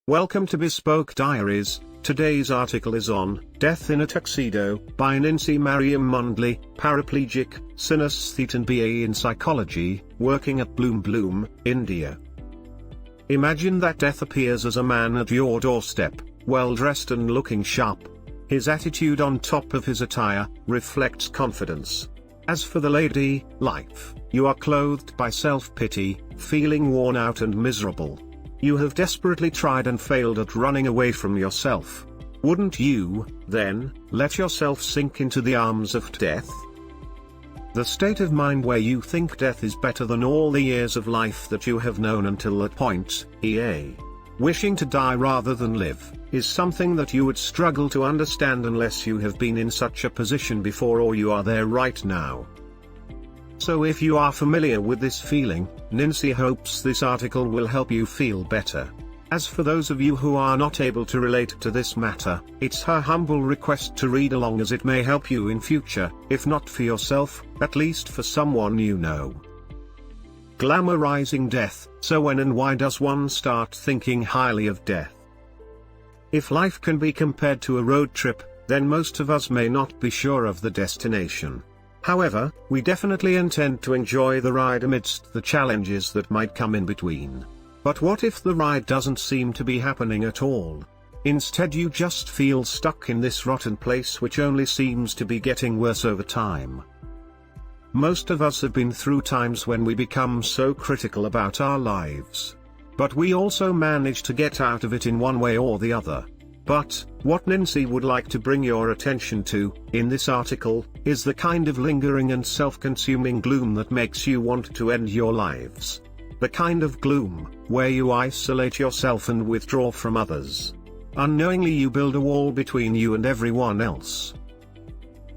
Welcome to Bespoke Diaries. Today's article is on Death in a Tuxedo by Nincy Mondly, paraplegic, synesthete and BA in psychology, working at Bloombloom, India. Imagine that death appears as a man at your doorstep, well dressed and looking sharp. His attitude on top of his attire reflects confidence. As for the lady, life, you are clothed by self-pity, feeling worn out and miserable. You have desperately tried and failed at running away from yourself. Wouldn't you, then, let yourself sink into the arms of death? The state of mind where you think death is better than all the years of life that you have known until that point, wishing to die rather than live, is something that you would struggle to understand unless you have been in such a position before or you are there right now. So if you are familiar with this feeling, Nincy hopes this article will help you feel better. As for those of you who are not able to relate to this matter, it's her humble request to read along as it may help you in future, if not for yourself, at least for someone you know. Glamorizing Death. So when and why does one start thinking highly of death? If life can be compared to a road trip, then most of us may not be sure of the destination. However, we definitely intend to enjoy the ride amidst the challenges that might come in between. But what if the ride doesn't seem to be happening at all? Instead you just feel stuck in this rotten place which only seems to be getting worse over time. Most of us have been through times when we become so critical about our lives. But we also manage to get out of it in one way or the other. But, what Nincy would like to bring your attention to, in this article, is the kind of lingering and self-consuming gloom that makes you want to end your lives. The kind of gloom, where you isolate yourself and withdraw from others. Unknowingly you build a wall between you and everyone else.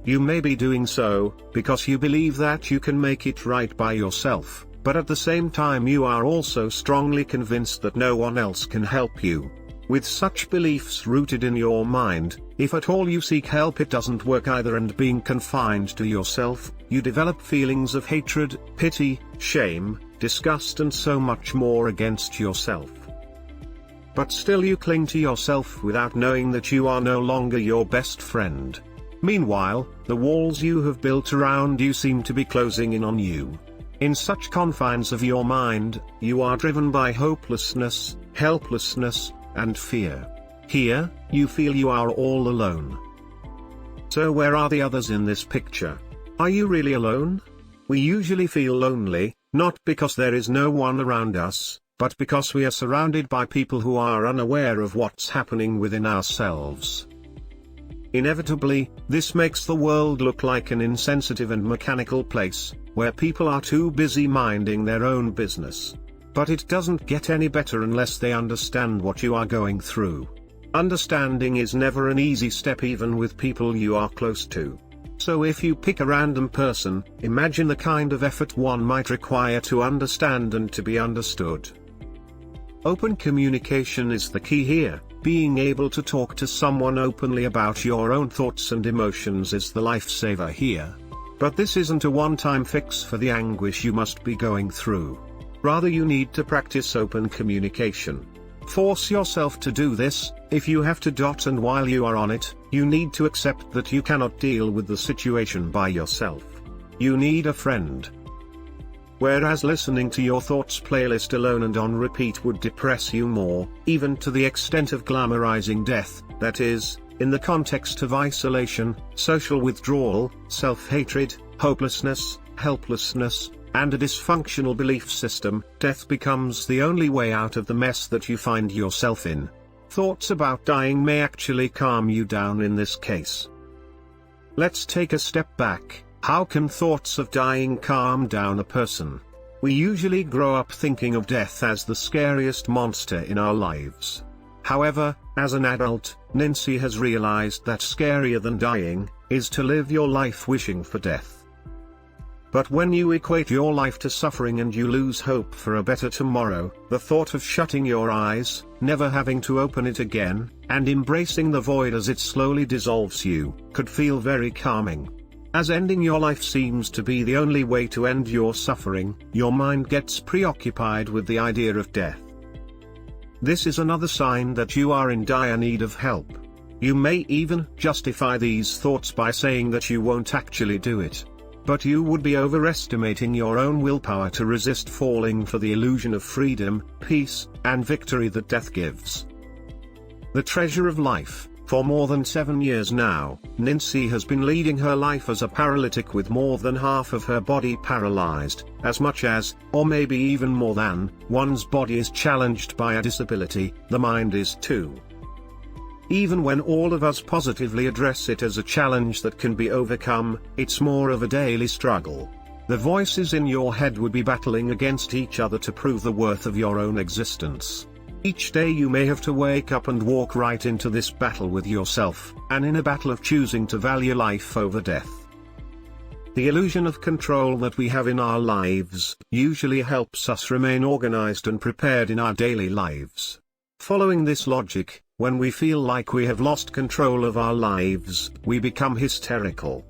You may be doing so, because you believe that you can make it right by yourself, but at the same time you are also strongly convinced that no one else can help you. With such beliefs rooted in your mind, if at all you seek help it doesn't work either, and being confined to yourself, you develop feelings of hatred, pity, shame, disgust and so much more against yourself. But still you cling to yourself without knowing that you are no longer your best friend. Meanwhile, the walls you have built around you seem to be closing in on you. In such confines of your mind, you are driven by hopelessness, helplessness, and fear. Here, you feel you are all alone. So where are the others in this picture? Are you really alone? We usually feel lonely, not because there is no one around us, but because we are surrounded by people who are unaware of what's happening within ourselves. Inevitably, this makes the world look like an insensitive and mechanical place, where people are too busy minding their own business. But it doesn't get any better unless they understand what you are going through. Understanding is never an easy step even with people you are close to. So if you pick a random person, imagine the kind of effort one might require to understand and to be understood. Open communication is the key here. Being able to talk to someone openly about your own thoughts and emotions is the lifesaver here. But this isn't a one-time fix for the anguish you must be going through. Rather you need to practice open communication. Force yourself to do this, if you have to. And while you are on it, you need to accept that you cannot deal with the situation by yourself. You need a friend. Whereas listening to your thoughts playlist alone and on repeat would depress you more, even to the extent of glamorizing death, that is, in the context of isolation, social withdrawal, self-hatred, hopelessness, helplessness, and a dysfunctional belief system, death becomes the only way out of the mess that you find yourself in. Thoughts about dying may actually calm you down in this case. Let's take a step back. How can thoughts of dying calm down a person? We usually grow up thinking of death as the scariest monster in our lives. However, as an adult, Nincy has realized that scarier than dying is to live your life wishing for death. But when you equate your life to suffering and you lose hope for a better tomorrow, the thought of shutting your eyes, never having to open it again, and embracing the void as it slowly dissolves you, could feel very calming. As ending your life seems to be the only way to end your suffering, your mind gets preoccupied with the idea of death. This is another sign that you are in dire need of help. You may even justify these thoughts by saying that you won't actually do it. But you would be overestimating your own willpower to resist falling for the illusion of freedom, peace, and victory that death gives. The treasure of life. For more than 7 years now, Nincy has been leading her life as a paralytic with more than half of her body paralyzed, as much as, or maybe even more than, one's body is challenged by a disability, the mind is too. Even when all of us positively address it as a challenge that can be overcome, it's more of a daily struggle. The voices in your head would be battling against each other to prove the worth of your own existence. Each day you may have to wake up and walk right into this battle with yourself, an inner battle of choosing to value life over death. The illusion of control that we have in our lives usually helps us remain organized and prepared in our daily lives. Following this logic, when we feel like we have lost control of our lives, we become hysterical.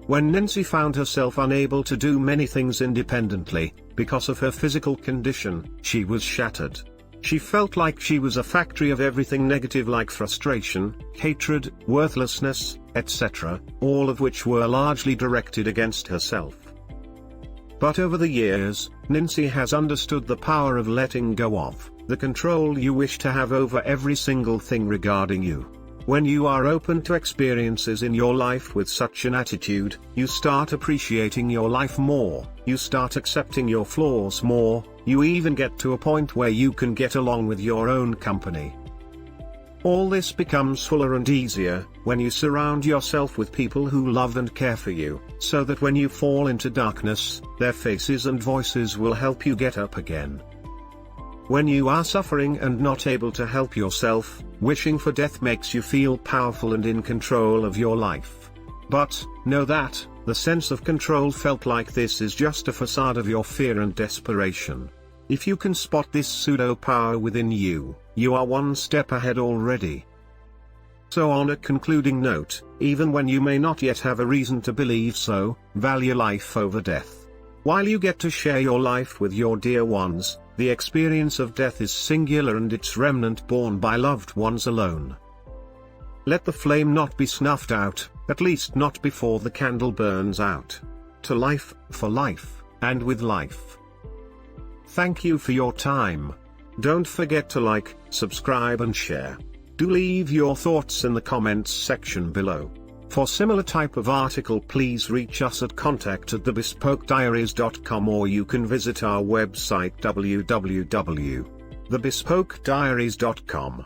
When Nincy found herself unable to do many things independently, because of her physical condition, she was shattered. She felt like she was a factory of everything negative like frustration, hatred, worthlessness, etc., all of which were largely directed against herself. But over the years, Nincy has understood the power of letting go of the control you wish to have over every single thing regarding you. When you are open to experiences in your life with such an attitude, you start appreciating your life more, you start accepting your flaws more, you even get to a point where you can get along with your own company. All this becomes fuller and easier when you surround yourself with people who love and care for you, so that when you fall into darkness, their faces and voices will help you get up again. When you are suffering and not able to help yourself, wishing for death makes you feel powerful and in control of your life. But, know that, the sense of control felt like this is just a facade of your fear and desperation. If you can spot this pseudo-power within you, you are one step ahead already. So on a concluding note, even when you may not yet have a reason to believe so, value life over death. While you get to share your life with your dear ones, the experience of death is singular and its remnant borne by loved ones alone. Let the flame not be snuffed out, at least not before the candle burns out. To life, for life, and with life. Thank you for your time. Don't forget to like, subscribe and share. Do leave your thoughts in the comments section below. For similar type of article please reach us at contact@thebespokediaries.com, or you can visit our website www.thebespokediaries.com.